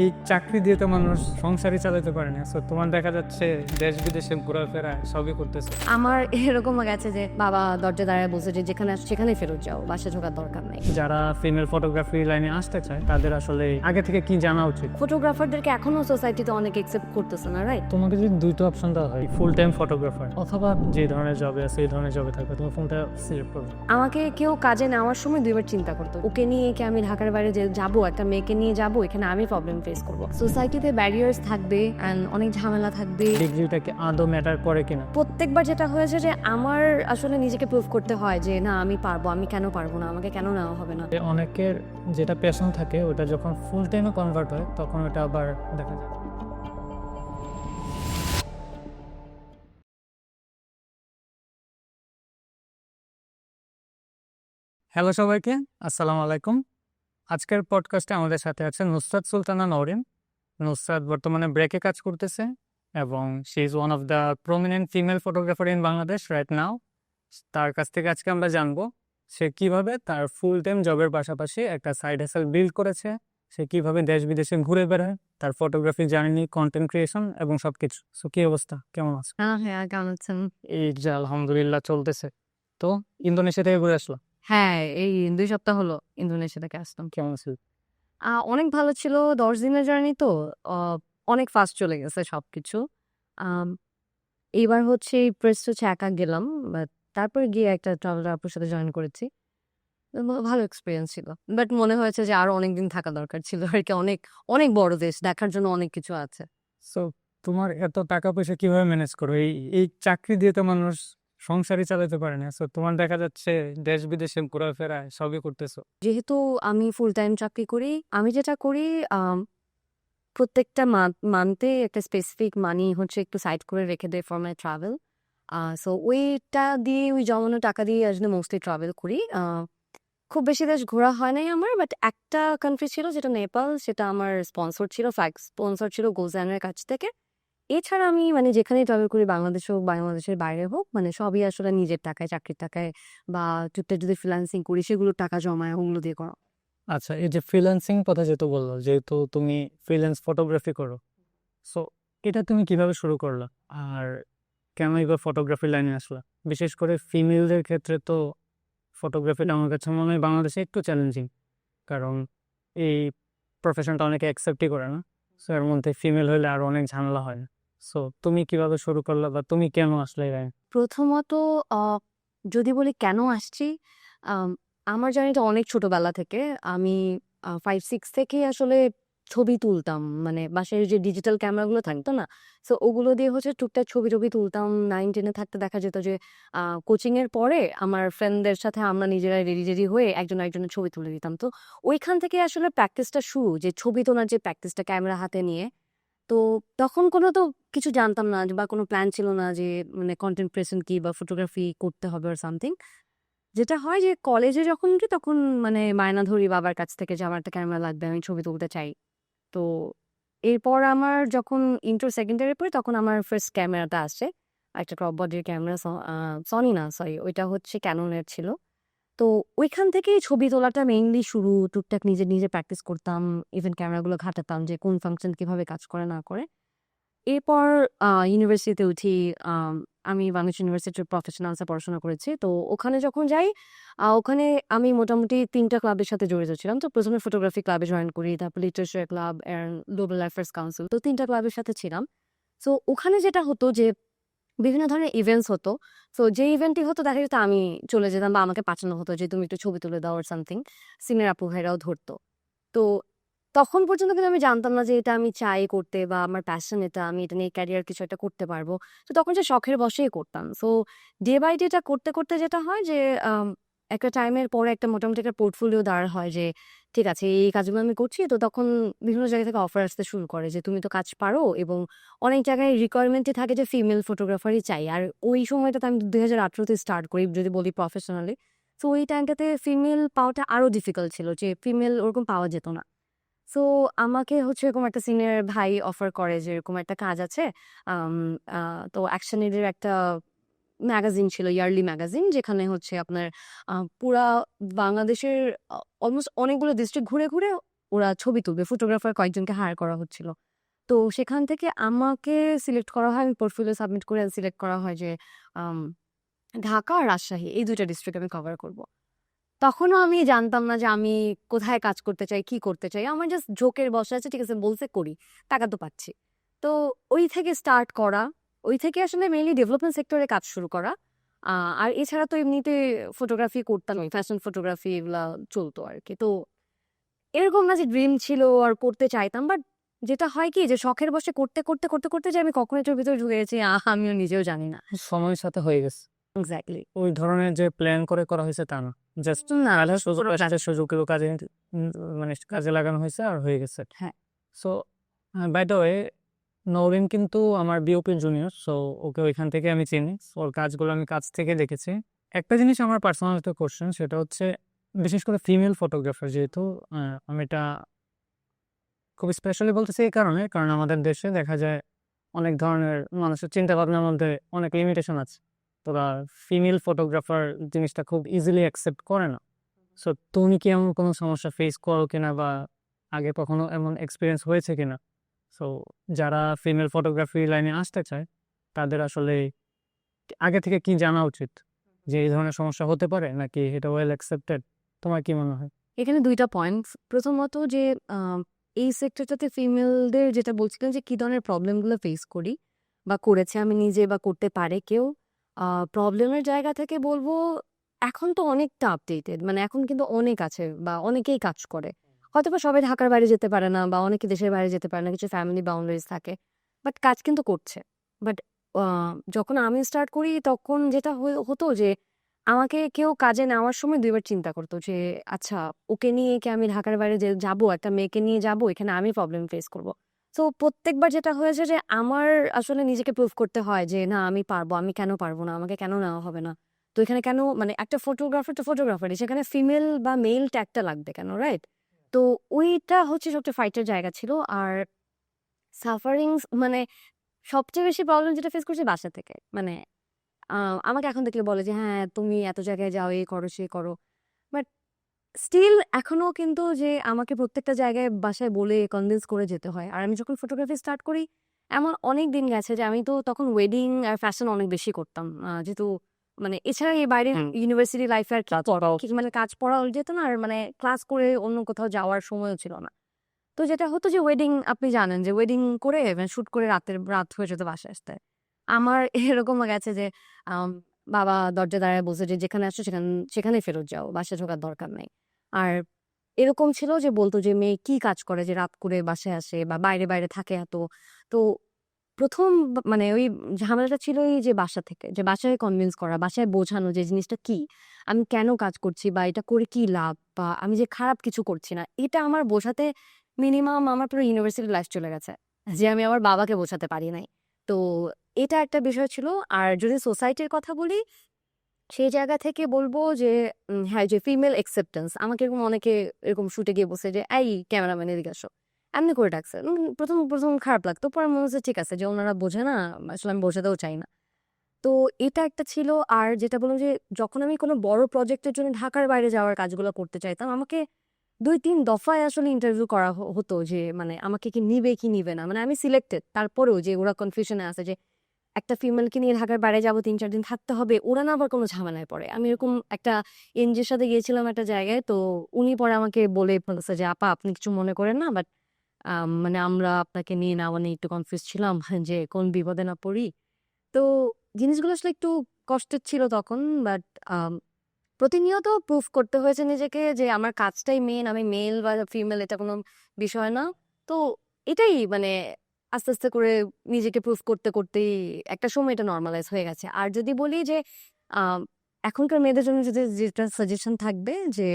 এই চাকরি দিয়ে তো মানুষ সংসারই চালাতে পারে না। সো তোমার দেখা যাচ্ছে দেশ বিদেশে ঘোরাফেরা সবই করতেছে। আমার এরকম গেছে যে বাবা দরজা দাঁড়ায় বলছে যে যেখানে আসো সেখানেই ফেরত যাও, বাসা ঢোকার দরকার নেই। যারা ফিমেল ফটোগ্রাফি লাইনে আসতে চায় তাদের আসলে আগে থেকে কি জানা উচিত? ফটোগ্রাফারদেরকে এখনো সোসাইটিতে অনেক একসেপ্ট করতেছে না, রাইট? তোমাকে যদি দুটো অপশন দেওয়া হয়, ফুল টাইম ফটোগ্রাফার অথবা যে ধরনের জবে আছে এই ধরনের জবে থাকবে, তুমি কোনটা সিলেক্ট করবে? আমাকে কেউ কাজে নেওয়ার সময় দুইবার চিন্তা করতো, ওকে নিয়ে কি আমি ঢাকার বাইরে যে যাবো, একটা মেয়েকে নিয়ে যাবো, এখানে আমি প্রবলেম ফেস করবো। সোসাইটিতে ব্যারিয়ার্স থাকবে অ্যান্ড অনেক ঝামেলা থাকবে। ডিগ্রিটাকে আদৌ ম্যাটার করে কিনা? প্রত্যেকবার যেটা হয়েছে যে আমার আসলে নিজেকে প্রুভ করতে হয় যে না আমি পারবো, আমি কেন পারবো না, আমাকে কেন নেওয়া হবে না। অনেকের যেটা পেশন থাকে ওটা যখন ফুল টাইমে কনভার্ট হয় তখন ওটা আবার দেখা যায়। হ্যালো সবাইকে, আসসালামু আলাইকুম। আজকের পডকাস্টে আমাদের সাথে আছে নুসরাত সুলতানা নওরিন। নুসরাত বর্তমানে ব্রেকে কাজ করতেছে এবং she is one of the prominent female photographer in Bangladesh right now. তার কাছ থেকে আজকে আমরা জানবো সে কিভাবে তার ফুল টাইম জবের পাশাপাশি একটা সাইড হাসেল বিল্ড করেছে, সে কিভাবে দেশ বিদেশে ঘুরে বেড়ায়, তার ফটোগ্রাফি জার্নি, কন্টেন্ট ক্রিয়েশন এবং সবকিছু। সো কি অবস্থা, কেমন আছে? হ্যাঁ, কেমন আছেন? এই যে আলহামদুলিল্লাহ চলতেছে। তো ইন্দোনেশিয়া থেকে ঘুরে আসলো, হ্যাঁ, এই 2 সপ্তাহ হলো ইন্দোনেশিয়া থেকে আসলাম। কেমন ছিল? অনেক ভালো ছিল। ১০ দিনের জার্নি তো আ অনেক ফাস্ট চলে গেছে সবকিছু। আম এইবার হচ্ছে এই প্রেস্ট হচ্ছে একা গেলাম। বাট তারপরে গিয়ে একটা ট্রাভেলার আপুর সাথে জয়েন করেছি। ভালো এক্সপেরিয়েন্স ছিল। বাট মনে হয়েছে যে আরো অনেকদিন থাকা দরকার ছিল আরকি। অনেক, অনেক বড় দেশ। দেখার জন্য অনেক কিছু আছে। সো তোমার এত টাকা পয়সা কিভাবে ম্যানেজ করো? এই এই চাকরি দিয়ে তো মানুষ সংসারই চালাতে পারে না। সো তোমার দেখা যাচ্ছে দেশ বিদেশে ঘোরাফেরা সবই করতেছো। যেহেতু আমি ফুল টাইম চাকরি করি, আমি যেটা করি আম প্রত্যেকটা মান্থে একটা স্পেসিফিক মানি হচ্ছে একটু সাইড করে রেখে দেই ফর মাই ট্রাভেল। সো ওইটা দিয়ে ওই জমানো টাকা দিয়ে আসলে মোস্টলি ট্রাভেল করি। খুব বেশি দেশ ঘোরা হয় নাই আমার। বাট একটা কান্ট্রি ছিল যেটা নেপাল, সেটা আমার স্পন্সর ছিল, ফ্লাইট স্পন্সর ছিল গোজানের কাছ থেকে। এছাড়া আমি মানে যেখানেই ট্রাভেল করি, বাংলাদেশ হোক, বাংলাদেশের বাইরে হোক, মানে সবই আসলে নিজের টাকায়, চাকরির টাকায় বা টুকটাক যদি ফ্রিল্যান্সিং করি সেগুলোর টাকা জমায় ওগুলো দিয়ে করা। আচ্ছা, এই যে ফ্রিল্যান্সিং কথা যেহেতু বললো, যেহেতু তুমি ফ্রিল্যান্স ফটোগ্রাফি করো, সো এটা তুমি কিভাবে শুরু করলা আর কেন এবার ফটোগ্রাফি লাইনে আসলা? বিশেষ করে ফিমেলদের ক্ষেত্রে তো ফটোগ্রাফিটা আমার কাছে মনে হয় বাংলাদেশে একটু চ্যালেঞ্জিং, কারণ এই প্রফেশনটা অনেকে অ্যাকসেপ্টই করে না। সো এর মধ্যে ফিমেল হলে আরো অনেক ঝামেলা হয়। সো তুমি কিভাবে শুরু করলা বা তুমি কেন আসলে এই লাইনে? প্রথমত আ যদি বলি কেন আসছি, আম আমার জার্নিটা অনেক ছোটবেলা থেকে। আমি 5-6 থেকেই আসলে ছবি তুলতাম। মানে বাসায় যে ডিজিটাল ক্যামেরাগুলো থাকতো না? সো ওগুলো দিয়ে হচ্ছে টুকটাক ছবি-টবি তুলতাম। 9-10 এ থাকতে দেখা যেত যে কোচিং এর পরে আমার ফ্রেন্ডদের সাথে আমরা নিজেরাই রেডি হয়ে একজন আরেকজনের ছবি তুলে দিতাম। তো ওইখান থেকে আসলে প্র্যাকটিসটা শুরু, যে ছবি তোলার যে প্র্যাকটিসটা ক্যামেরা হাতে নিয়ে। তো তখন তো কিছু জানতাম না বা কোনো প্ল্যান ছিল না যে মানে কনটেন্ট ক্রিয়েশন কি বা ফটোগ্রাফি করতে হবে অর সামথিং। যেটা হয় যে কলেজে যখন উঠি তখন মানে বায়না ধরি বাবার কাছ থেকে যে আমার একটা ক্যামেরা লাগবে, আমি ছবি তুলতে চাই। তো এরপর আমার যখন ইন্টার সেকেন্ড ইয়ারে পড়ি তখন আমার ফার্স্ট ক্যামেরাটা আসে। একটা ক্রপ বডির ক্যামেরা, সনি না সরি, ওইটা হচ্ছে ক্যাননের ছিল। তো ওইখান থেকেই ছবি তোলাটা মেইনলি শুরু। টুকটাক নিজে প্র্যাকটিস করতাম। ইভেন ক্যামেরাগুলো ঘাঁটাতাম যে কোন ফাংশন কিভাবে কাজ করে না করে। এরপর ইউনিভার্সিটিতে উঠি। আম আমি বাংলাদেশ ইউনিভার্সিটির প্রফেশনালসে পড়াশোনা করেছি। তো ওখানে যখন যাই, ওখানে আমি মোটামুটি ৩ টা ক্লাবের সাথে জড়িত ছিলাম। তো ১ম এ ফটোগ্রাফি ক্লাবে জয়েন করি, তারপর literature club and global affairs council. তো ৩ টা ক্লাবের সাথে ছিলাম। সো ওখানে যেটা হতো যে বিভিন্ন ধরনের ইভেন্টস হতো। সো যে ইভেন্টই হতো দেখা যেত আমি চলে যেতাম বা আমাকে পাঠানো হতো যে তুমি একটু ছবি তুলে দাও অর সামথিং। সিনিয়র আপু ভাইরাও ধরতো। তো তখন পর্যন্ত কিন্তু আমি জানতাম না যে এটা আমি চাই করতে বা আমার প্যাশন এটা, আমি এটা নিয়ে ক্যারিয়ার কিছু একটা করতে পারবো। তো তখন যে শখের বশেই করতাম। সো ডে বাই ডে এটা করতে যেটা হয় যে আম একটা টাইমের পরে একটা মোটামুটি একটা পোর্টফোলিও দাঁড় হয় যে ঠিক আছে এই কাজগুলো আমি করছি। তো তখন বিভিন্ন জায়গা থেকে অফার আসতে শুরু করে যে তুমি তো কাজ পারো, এবং অনেক জায়গায় রিকোয়ারমেন্টই থাকে যে ফিমেল ফটোগ্রাফারই চাই। আর ওই সময়টাতে আমি ২০১৮ তে স্টার্ট করি যদি বলি প্রফেশনালি। তো ওই টাইমটাতে ফিমেল পাওয়াটা আরো ডিফিকাল্ট ছিল, যে ফিমেল ওরকম পাওয়া যেত না। সো আমাকে হচ্ছে এরকম একটা সিনিয়র ভাই অফার করে যে এরকম একটা কাজ আছে। আম আ তো অ্যাকশন এডের একটা ম্যাগাজিন ছিল, ইয়ারলি ম্যাগাজিন, যেখানে হচ্ছে আপনার পুরা বাংলাদেশের অলমোস্ট অনেকগুলো ডিস্ট্রিক্ট ঘুরে ওরা ছবি তুলবে, ফটোগ্রাফার কয়েকজনকে হায়ার করা হচ্ছিল। তো সেখান থেকে আমাকে সিলেক্ট করা হয়, আমি পোর্টফোলিও সাবমিট করে সিলেক্ট করা হয় যে আম ঢাকা আর রাজশাহী এই ২ টা ডিস্ট্রিক্ট আমি কভার করব। তখনও আমি জানতাম না যে আমি কোথায় কাজ করতে চাই, কি করতে চাই। আমার জাস্ট ঝোঁকের বশে আছে, ঠিক আছে বলছে করি, টাকা তো পাচ্ছি। তো ওই থেকে স্টার্ট করা, ওই থেকে আসলে মেইনলি ডেভেলপমেন্ট সেক্টরে কাজ শুরু করা। আর এছাড়া তো এমনিতে ফটোগ্রাফি করতাম, ফ্যাশন ফটোগ্রাফি এগুলা চলতো আরকি। তো এরকম না যে ড্রিম ছিল আর করতে চাইতাম, বাট যেটা হয় কি যে শখের বশে করতে যে আমি কখন এটার ভিতরে ঢুকে গেছি আমিও নিজেও জানি না। সময়ের সাথে হয়ে গেছে। এক্স্যাক্টলি। ওই ধরনের যে প্ল্যান করে করা হয়েছে তা না। জাস্ট না, সুযোগ পুরো আসছে, সুযোগগুলো কাজে মানে কাজে লাগানো হয়েছে আর হয়ে গেছে। হ্যাঁ। So by the way, Nowrin কিন্তু আমার বিওপি জুনিয়র। সো ওকে ওইখান থেকে আমি চিনি। ওর কাজগুলো আমি কাছ থেকে দেখেছি। একটা জিনিস আমার পার্সোনাল একটা কোশ্চেন, সেটা হচ্ছে বিশেষ করে ফিমেল ফটোগ্রাফার যেহেতু, আমি এটা খুব স্পেশালি বলতেছি এই কারণ আমাদের দেশে দেখা যায় অনেক ধরনের মানুষের চিন্তা ভাবনার মধ্যে অনেক লিমিটেশন আছে। তোরা ফিমেল ফটোগ্রাফার জিনিসটা খুব ইজিলি অ্যাকসেপ্ট করে না। সো তুমি কি এমন কোনো সমস্যা ফেস করো কিনা, বা আগে কখনো এমন এক্সপিরিয়েন্স হয়েছে কিনা? সো যারা ফিমেল ফটোগ্রাফি লাইনে আসতে চায় তাদের আসলে আগে থেকে কি জানা উচিত, যে এই ধরনের সমস্যা হতে পারে নাকি এটা ওয়েল অ্যাকসেপ্টেড? তোমার কি মনে হয়? এখানে ২ টা পয়েন্টস। প্রথমত যে এই সেক্টরটাতে ফিমেলদের যেটা বলছিলেন যে কি ধরনের প্রবলেমগুলো ফেস করি বা করেছে আমি নিজে বা করতে পারে কেউ। প্রবলেমের জায়গা থেকে বলবো এখন তো অনেকটা আপডেটেড। মানে এখন কিন্তু অনেক আছে বা অনেকেই কাজ করে। হয়তোবা সবাই ঢাকার বাইরে যেতে পারে না বা অনেকে দেশের বাইরে যেতে পারে না। কিছু ফ্যামিলি বাউন্ডারিজ থাকে। বাট কাজ কিন্তু করছে। বাট আ যখন আমি স্টার্ট করি তখন যেটা হতো যে আমাকে কেউ কাজে নেওয়ার সময় ২ বার চিন্তা করতো যে, আচ্ছা ওকে নিয়ে কি আমি ঢাকার বাইরে যে যাবো, একটা মেয়েকে নিয়ে যাবো, এখানে আমি প্রবলেম ফেস করব। সো প্রত্যেকবার যেটা হয়েছে যে আমার আসলে নিজেকে প্রুভ করতে হয় যে, না আমি পারবো, আমি কেন পারবো না? আমাকে কেন নেওয়া হবে না? তো এখানে কেন মানে একটা ফটোগ্রাফার তো ফটোগ্রাফারই, সেখানে ফিমেল বা মেল ট্যাগটা লাগবে কেন, রাইট? তো ওইটা হচ্ছে সবচেয়ে ফাইটের জায়গা ছিল। আর সাফারিংস মানে সবচেয়ে বেশি প্রবলেম যেটা ফেস করছি বাসা থেকে। মানে আ আমাকে এখন দেখলে বলে যে, "হ্যাঁ, তুমি এত জায়গায় যাও, এই করো, সেই করো।" বাট স্টিল এখনো কিন্তু যে আমাকে প্রত্যেকটা জায়গায় বাসায় বলে কনভিন্স করে যেতে হয়। আর আমি যখন ফটোগ্রাফি স্টার্ট করি, এমন অনেক দিন গেছে যে আমি তো তখন ওয়েডিং আর ফ্যাশন অনেক বেশি করতাম। যেহেতু মানে এছাড়া এই বাইরের ইউনিভার্সিটি লাইফে আর মানে কাজ পড়া যেত না, আর মানে ক্লাস করে অন্য কোথাও যাওয়ার সময়ও ছিল না। তো যেটা হতো যে ওয়েডিং, আপনি জানেন যে ওয়েডিং করে মানে শুট করে রাত হয়ে যেত বাসায় আসতে। আমার এরকমও গেছে যে আম বাবা দরজায় দাঁড়ায় বলছে যে, "যেখানে আসছো সেখানেই ফেরত যাও। বাসায় ঢোকার দরকার নাই।" আর এরকম ছিল যে বলত যে, "মেয়ে কি কাজ করে যে রাত করে বাসায় আসে বা বাইরে থাকে এত?" তো ১ম মানে ওই ঝামেলাটা ছিল এই যে বাসা থেকে। যে বাসায় কনভিন্স করা, বাসায় বোঝানো যে জিনিসটা কি? আমি কেন কাজ করছি বা এটা করে কি লাভ? বা আমি যে খারাপ কিছু করছি না। এটা আমার বোঝাতে মিনিমাম আমার পুরো ইউনিভার্সিটি লাইফ চলে গেছে। যে আমি আমার বাবাকে বোঝাতে পারি নাই। তো এটা একটা বিষয় ছিল। আর যদি সোসাইটির কথা বলি, সেই জায়গা থেকে বলব যে হ্যাঁ, যে ফিমেল অ্যাকসেপ্টেন্স আমাকে এরকম অনেকে এরকম শুটে গিয়ে বলছে যে, "এই ক্যামেরাম্যান এদিকে আসো।" এমনি করে ডাকছে। ১ম খারাপ লাগতো। পরে মনে হচ্ছে ঠিক আছে যে ওনারা বোঝে না, আসলে আমি বোঝাতেও চাই না। তো এটা একটা ছিল। আর যেটা বললাম যে যখন আমি কোনো বড় প্রজেক্টের জন্য ঢাকার বাইরে যাওয়ার কাজগুলো করতে চাইতাম, আমাকে ২-৩ দফায় আসলে ইন্টারভিউ করা হতো যে মানে আমাকে কি নিবে কি নিবে না। মানে আমি সিলেক্টেড। তারপরেও যে ওরা কনফিউশন এ আছে যে একটা ফিমেলকে নিয়ে ঢাকার বাইরে যাবো, ৩-৪ দিন থাকতে হবে। ওরা না আবার কোনো ঝামেলায় পড়ে। আমি এরকম একটা এনজিওর সাথে গিয়েছিলাম একটা জায়গায়। তো উনি পরে আমাকে বলে ফেলছে যে, "আপা আপনি কিছু মনে করেন না। বাট মানে আমরা আপনাকে নিয়ে নেওয়া নিয়ে একটু কনফিউজ ছিলাম যে কোন বিপদে না পড়ি।" তো জিনিসগুলো আসলে একটু কষ্টের ছিল তখন। বাট আম প্রতিনিয়ত প্রুভ করতে হয়েছে নিজেকে যে আমার কাজটাই মেইন। আমি মেল বা ফিমেল এটা কোনো বিষয় না। তো এটাই মানে আস্তে করে নিজেকে প্রুভ করতেই একটা সময় এটা নরমালাইজ হয়ে গেছে। আর যদি বলি যে আম এখনকার মেয়েদের জন্য যদি যেটা সাজেশন থাকবে যে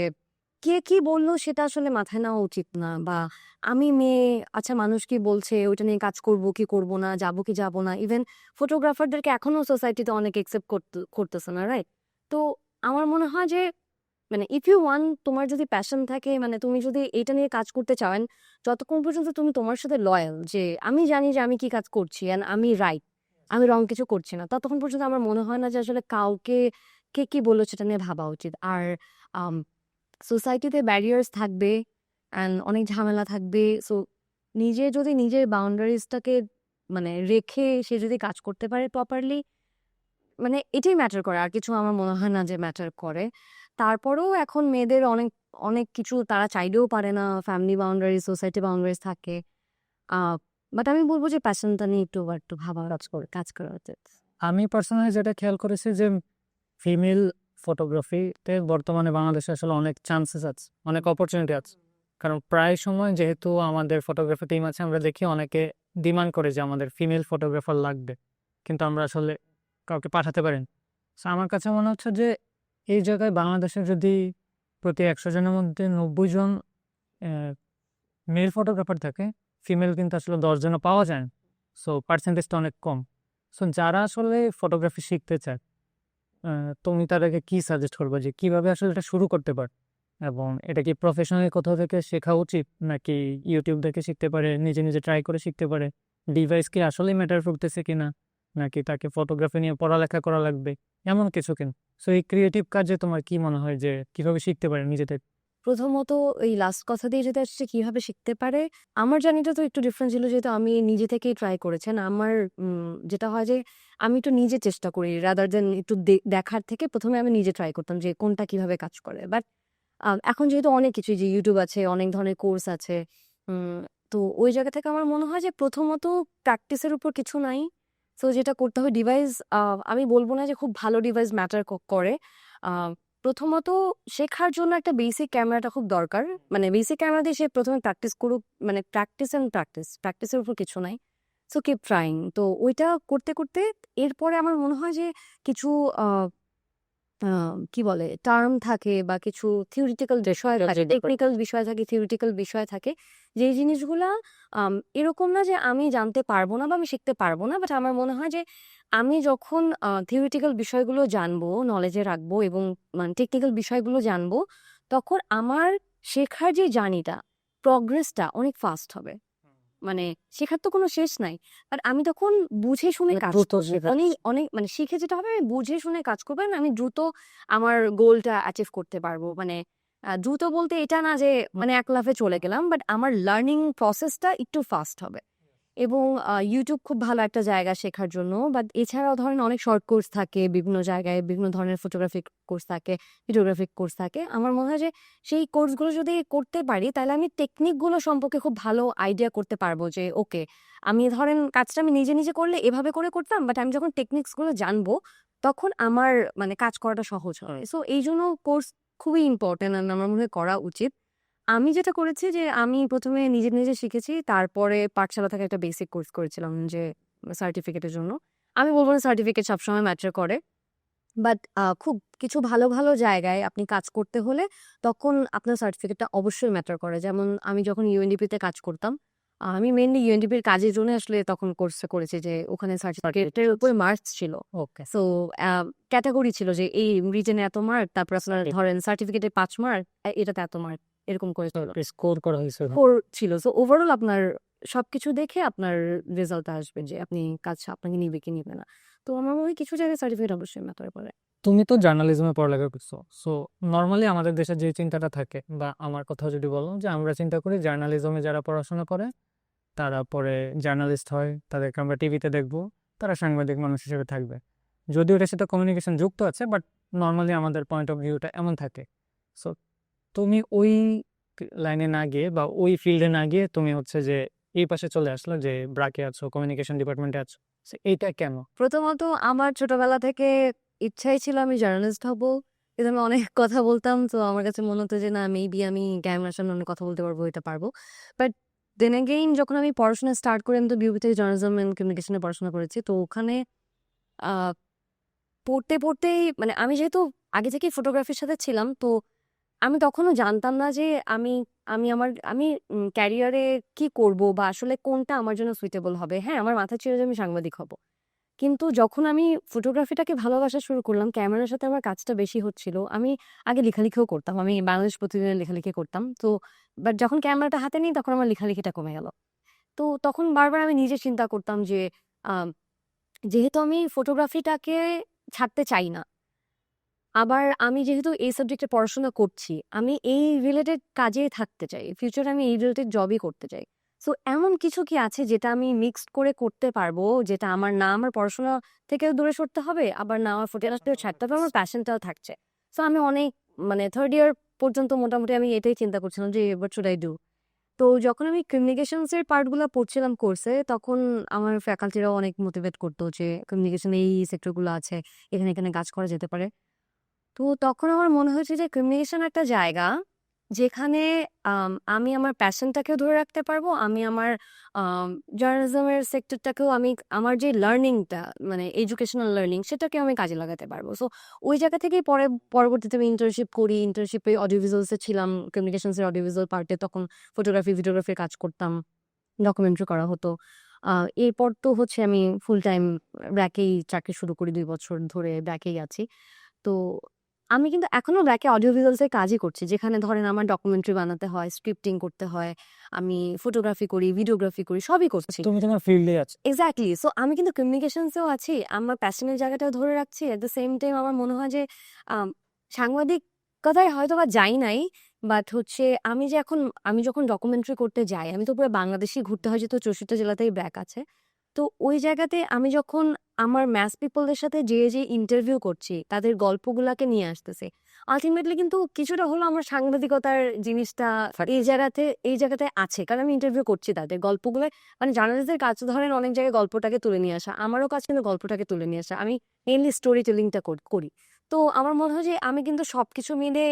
কে কি বলল সেটা আসলে মাথায় নেওয়া উচিত না। বা আমি মেয়ে, আচ্ছা মানুষ কি বলছে ওইটা নিয়ে কাজ করব কি করব না, যাব কি যাব না। ইভেন ফটোগ্রাফারদেরকে এখনো সোসাইটিতে অনেক একসেপ্ট করতেছে না, রাইট? তো আমার মনে হয় যে মানে ইফ ইউ ওয়ান্ট, তোমার যদি প্যাশন থাকে, মানে তুমি যদি এটা নিয়ে কাজ করতে চান, যতক্ষণ পর্যন্ত তুমি তোমার সাথে লয়াল যে আমি জানি যে আমি কি কাজ করছি এন্ড আমি রাইট, আমি রং কিছু করছি না, ততক্ষণ পর্যন্ত আমার মনে হয় না যে আসলে কাউকে কে কি বললো সেটা নিয়ে ভাবা উচিত। আর সোসাইটিতে ব্যারিয়ার্স থাকবে, অ্যান্ড অনেক ঝামেলা থাকবে। সো নিজে যদি নিজের বাউন্ডারিজটাকে মানে রেখে সে যদি কাজ করতে পারে প্রপারলি, মানে এটাই ম্যাটার করে। আর কিছু আমার মনে হয় না যে ম্যাটার করে। তারপরেও এখন মেয়েদের অনেক, অনেক কিছু তারা চাইলেও পারে না। ফ্যামিলি বাউন্ডারিজ, সোসাইটি বাউন্ডারিজ থাকে। আ বাট আমি বলব যে প্যাশনটা নিয়ে একটু ভাবা কাজ করা উচিত। আমি পার্সোনালি যেটা খেয়াল করেছি যে ফিমেল ফটোগ্রাফিতে বর্তমানে বাংলাদেশে আসলে অনেক চান্সেস আছে, অনেক অপরচুনিটি আছে। কারণ প্রায় সময় যেহেতু আমাদের ফটোগ্রাফি টিম আছে, আমরা দেখি অনেকে ডিমান্ড করে যে আমাদের ফিমেল ফটোগ্রাফার লাগবে, কিন্তু আমরা আসলে কাউকে পাঠাতে পারি না। সো আমার কাছে মনে হচ্ছে যে এই জায়গায় বাংলাদেশে যদি প্রতি 100 জনের মধ্যে 90 জন মেল ফটোগ্রাফার থাকে, ফিমেল কিন্তু আসলে 10 জনও পাওয়া যায় না। সো পার্সেন্টেজটা অনেক কম। সো যারা আসলে ফটোগ্রাফি শিখতে চায়, তুমি তাদেরকে কি সাজেস্ট করবে যে কিভাবে আসলে এটা শুরু করতে পারে, এবং এটা কি প্রফেশনালি কোথাও থেকে শেখা উচিত, নাকি ইউটিউব থেকে শিখতে পারে, নিজে নিজে ট্রাই করে শিখতে পারে, ডিভাইস কি আসলেই ম্যাটার করতেছে কিনা, নাকি তাকে ফটোগ্রাফি নিয়ে পড়ালেখা করা লাগবে, এমন কিছু কিনা? সো এই ক্রিয়েটিভ কাজে তোমার কি মনে হয় যে কিভাবে শিখতে পারে নিজে থেকে? প্রথমত এই লাস্ট কথা দিয়ে যেটা আসছে কিভাবে শিখতে পারে, আমার জার্নিটা তো একটু ডিফারেন্ট ছিল যেহেতু আমি নিজে থেকেই ট্রাই করেছেন। আমার যেটা হয় যে আমি একটু নিজে চেষ্টা করি রাদার দেন একটু দেখার থেকে ১ম এ আমি নিজে ট্রাই করতাম যে কোনটা কিভাবে কাজ করে। বাট এখন যেহেতু অনেক কিছুই যে YouTube আছে, অনেক ধরনের কোর্স আছে। উম তো ওই জায়গা থেকে আমার মনে হয় যে প্রথমত প্র্যাকটিসের উপর কিছু নাই। সো যেটা করতে হবে ডিভাইস, আমি বলব না যে খুব ভালো ডিভাইস ম্যাটার করে। আ প্রথমত শেখার জন্য একটা বেসিক ক্যামেরাটা খুব দরকার। মানে বেসিক ক্যামেরা দিয়ে সে ১ম এ প্র্যাকটিস করুক। মানে প্র্যাকটিস অ্যান্ড প্র্যাকটিস। প্র্যাকটিসের উপর কিছু নাই। So keep trying. তো ওইটা করতে এরপরে আমার মনে হয় যে কিছু আ আ কি বলে টার্ম থাকে বা কিছু থিওরিটিক্যাল বিষয় থাকে, টেকনিক্যাল বিষয় থাকে, থিওরিটিক্যাল বিষয় থাকে। যেই জিনিসগুলা এরকম না যে আমি জানতে পারবো না বা আমি শিখতে পারবো না। বাট আমার মনে হয় যে আমি যখন থিওরিটিক্যাল বিষয়গুলো জানবো, নলেজে রাখবো এবং মানে টেকনিক্যাল বিষয়গুলো জানবো, তখন আমার শেখার যে জার্নিটা, প্রগ্রেসটা অনেক ফাস্ট হবে। মানে শেখার তো কোনো শেষ নাই। বাট আমি তখন বুঝে শুনে কাজ দ্রুত করব। শেখা। অনেক, অনেক মানে শিখে যেটা হবে আমি বুঝে শুনে কাজ করব and আমি দ্রুত আমার গোলটা অ্যাচিভ করতে পারবো। মানে দ্রুত বলতে এটা না যে মানে এক লাফে চলে গেলাম। বাট আমার লার্নিং প্রসেসটা একটু ফাস্ট হবে। এবং YouTube খুব ভালো একটা জায়গা শেখার জন্য। বাট এছাড়াও ধরেন অনেক শর্ট কোর্স থাকে বিভিন্ন জায়গায়, বিভিন্ন ধরনের ফটোগ্রাফিক কোর্স থাকে, ভিডিওগ্রাফিক কোর্স থাকে। আমার মনে হয় যে সেই কোর্সগুলো যদি করতে পারি তাহলে আমি টেকনিকগুলো সম্পর্কে খুব ভালো আইডিয়া করতে পারবো যে ওকে, আমি ধরেন কাজটা আমি নিজে করলে এভাবে করে করতাম। বাট আমি যখন টেকনিক্সগুলো জানবো তখন আমার মানে কাজ করাটা সহজ হয়। সো এইজন্য কোর্স খুবই ইম্পোর্টেন্ট অ্যান্ড আমার মনে হয় করা উচিত। আমি যেটা করেছি যে আমি ১ম এ নিজে শিখেছি। তারপরে পাঠশালা থেকে একটা বেসিক কোর্স করেছিলাম যে সার্টিফিকেটের জন্য। আমি বলব না সার্টিফিকেট সবসময় ম্যাটার করে। বাট খুব কিছু ভালো জায়গায় আপনি কাজ করতে হলে তখন আপনার সার্টিফিকেটটা অবশ্যই ম্যাটার করে। যেমন আমি যখন UNDP তে কাজ করতাম, আমি মেইনলি UNDP র কাজের জন্য আসলে তখন কোর্সটা করেছি যে ওখানে সার্টিফিকেটের উপরে মার্কস ছিল। ওকে। সো ক্যাটেগরি ছিল যে এই রিজনে এত মার্ক, তারপর আপনার ধরেন সার্টিফিকেটে ৫ মার্ক, এটাতে এত মার্ক, এরকম করে ছিল। স্কোর করা হয়েছে। স্কোর ছিল। সো ওভারঅল আপনার সবকিছু দেখে আপনার রেজাল্টটা আসবে যে আপনি কাজ আপনাকে নিবে কি নিবে না। তো আমার মনে হয় কিছু জায়গায় সার্টিফিকেট অবশ্যই ম্যাটার করে। তুমি তো জার্নালিজমে পড়ালেখা করছো। সো নর্মালি আমাদের দেশে যে চিন্তাটা থাকে, বা আমার কথা যদি বলো, যে আমরা চিন্তা করি জার্নালিজমে যারা পড়াশোনা করে তারা পরে জার্নালিস্ট হয়, তাদেরকে আমরা টিভিতে দেখবো, তারা সাংবাদিক মানুষ হিসেবে থাকবে। যদিও এটার সাথে কমিউনিকেশন যুক্ত আছে, বাট নর্মালি আমাদের পয়েন্ট অফ ভিউটা এমন থাকে। সো তুমি ওই লাইনে না গিয়ে বা ওই ফিল্ডে না গিয়ে তুমি হচ্ছে যে এই পাশে চলে আসলো, যে ব্রাকে আছো, কমিউনিকেশন ডিপার্টমেন্টে আছো। So এইটা কেন? প্রথমত আমার ছোটবেলা থেকে ইচ্ছাই ছিল আমি জার্নালিস্ট হব। কিন্তু আমি অনেক কথা বলতাম। তো আমার কাছে মনে হতো যে না মেবি আমি ক্যামেরার সামনে অনেক কথা বলতে পারবো, এটা পারবো। বাট দেন এগেইন যখন আমি পড়াশোনা স্টার্ট করি, আমি তো বিউবি থেকে জার্নালিজম এন্ড কমিউনিকেশনে পড়াশোনা করেছি। তো ওখানে আ পড়তেই মানে আমি যেহেতু আগে থেকেই ফটোগ্রাফির সাথে ছিলাম, তো আমি তখনও জানতাম না যে আমি আমি ক্যারিয়ারে কি করব বা আসলে কোনটা আমার জন্য সুইটেবল হবে। হ্যাঁ, আমার মাথায় ছিল যে আমি সাংবাদিক হব। কিন্তু যখন আমি ফটোগ্রাফিটাকে ভালোবাসা শুরু করলাম, ক্যামেরার সাথে আমার কাজটা বেশি হচ্ছিল। আমি আগে লেখালেখিও করতাম। আমি বাংলাদেশ প্রতিদিনের লেখালেখি করতাম। তো বাট যখন ক্যামেরাটা হাতে নিই তখন আমার লেখালেখিটা কমে গেল। তো তখন বারবার আমি নিজে চিন্তা করতাম যে আ যেহেতু আমি ফটোগ্রাফিটাকে ছাড়তে চাই না। আবার আমি যেহেতু এই সাবজেক্টে পড়াশোনা করছি, আমি এই রিলেটেড কাজেই থাকতে চাই। ফিউচারে আমি এই রিলেটেড জবই করতে চাই। সো এমন কিছু কি আছে যেটা আমি মিক্সড করে করতে পারবো, যেটা আমার না আমার পড়াশোনা থেকেও দূরে সরতে হবে, আবার না আমার ফটোগ্রাফিও ছাড়তে হবে, আমার প্যাশনটাও থাকছে। সো আমি অনেক মানে 3rd ইয়ার পর্যন্ত মোটামুটি আমি এটাই চিন্তা করছিলাম যে হোয়াট শুড আই ডু? তো যখন আমি কমিউনিকেশনস এর পার্টগুলা পড়ছিলাম কোর্সে, তখন আমার ফ্যাকাল্টিরাও অনেক মোটিভেট করতো যে কমিউনিকেশন এই সেক্টরগুলো আছে, এখানে, এখানে কাজ করা যেতে পারে। তো তখন আমার মনে হয়েছে যে কমিউনিকেশন একটা জায়গা যেখানে আমি আমার প্যাশনটাকেও ধরে রাখতে পারবো, আমি আমার জার্নালিজমের সেক্টরটাকেও আমি আমার যে লার্নিংটা মানে এডুকেশনাল লার্নিং সেটাকে আমি কাজে লাগাতে পারবো। সো ওই জায়গা থেকেই পরবর্তীতে আমি ইন্টার্নশিপ করি। ইন্টার্নশিপে অডিও ভিজুয়ালসে ছিলাম, কমিউনিকেশনসের অডিও ভিজুয়াল পার্টে তখন ফটোগ্রাফি ভিডিওগ্রাফির কাজ করতাম, ডকুমেন্টারি করা হতো। এরপর তো হচ্ছে আমি ফুল টাইম ব্র্যাকেই চাকরি শুরু করি, ২ বছর ধরে ব্র্যাকেই আছি। তো আমি কিন্তু এখনো ব্যাকে অডিও ভিজুয়ালস এর কাজই করছি। যেখানে ধরেন আমার ডকুমেন্টারি বানাতে হয়, স্ক্রিপ্টিং করতে হয়। আমি ফটোগ্রাফি করি, ভিডিওগ্রাফি করি, সবই করছি। তুমি তোমার ফিল্ডে আছো। এক্সাক্টলি। সো আমি কিন্তু কমিউনিকেশনস এও আছি। আমার প্যাশনের জায়গাটাও ধরে রাখছি। এট দ্য সেম টাইম আমার মনে হয় যে আম সাংবাদিকতায় হয়তোবা যাই নাই। বাট হচ্ছে আমি যখন ডকুমেন্টারি করতে যাই, আমি তো পুরো বাংলাদেশই ঘুরতে হয় যেহেতু ৬৪ জেলাতেই ব্র্যাক আছে। তো ওই জায়গাতে আমি যখন আমার ম্যাস পিপলদের সাথে যেয়ে ইন্টারভিউ করছি, তাদের গল্পগুলাকে নিয়ে আসতেছি। আল্টিমেটলি কিন্তু কিছুটা হলেও আমার সাংবাদিকতার জিনিসটা এই জায়গাতে আছে। কারণ আমি ইন্টারভিউ করছি তাদের গল্পগুলো মানে জার্নালিস্টদের কাজ তো ধরেন অনেক জায়গায় গল্পটাকে তুলে নিয়ে আসা। আমারও কাজ কিন্তু গল্পটাকে তুলে নিয়ে আসা। আমি মেইনলি স্টোরি টেলিংটা করি। তো আমার মনে হয় যে আমি কিন্তু সবকিছু মিলে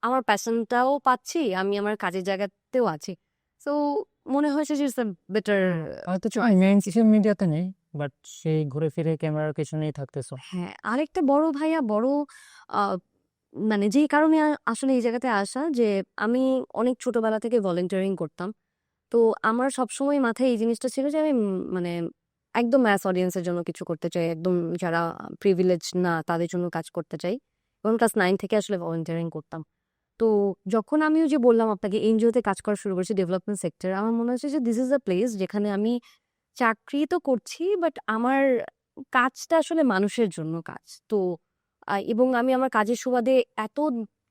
আমার প্যাশনটাও পাচ্ছি, আমি আমার কাজের জায়গাতেও আছি। সো মনে হয়েছে যে ইটস আ বেটার হয়তো তুমি চয়েস। মেইন সোশ্যাল মিডিয়াতে নেই, বাট সেই ঘুরে ফিরে ক্যামেরার পেছনেই থাকতেছো। হ্যাঁ, আরেকটা বড় ভাইয়া বড় আ মানে যেই কারণে আসলে এই জায়গাতে আসা যে আমি অনেক ছোটবেলা থেকে ভলান্টিয়ারিং করতাম। তো আমার সবসময় মাথায় এই জিনিসটা ছিল যে আমি মানে একদম ম্যাস অডিয়েন্স এর জন্য কিছু করতে চাই। একদম যারা প্রিভিলেজ না তাদের জন্য কাজ করতে চাই। এবং ক্লাস 9 থেকে আসলে ভলান্টিয়ারিং করতাম। তো যখন আমি ওই যে বললাম আপনাকে এনজিওতে কাজ করা শুরু করেছি ডেভেলপমেন্ট সেক্টরে, আমার মনে হচ্ছে যে দিস ইজ আ প্লেস যেখানে আমি চাকরি তো করছি বাট আমার কাজটা আসলে মানুষের জন্য কাজ। তো এবং আমি আমার কাজের সুবাদে এত,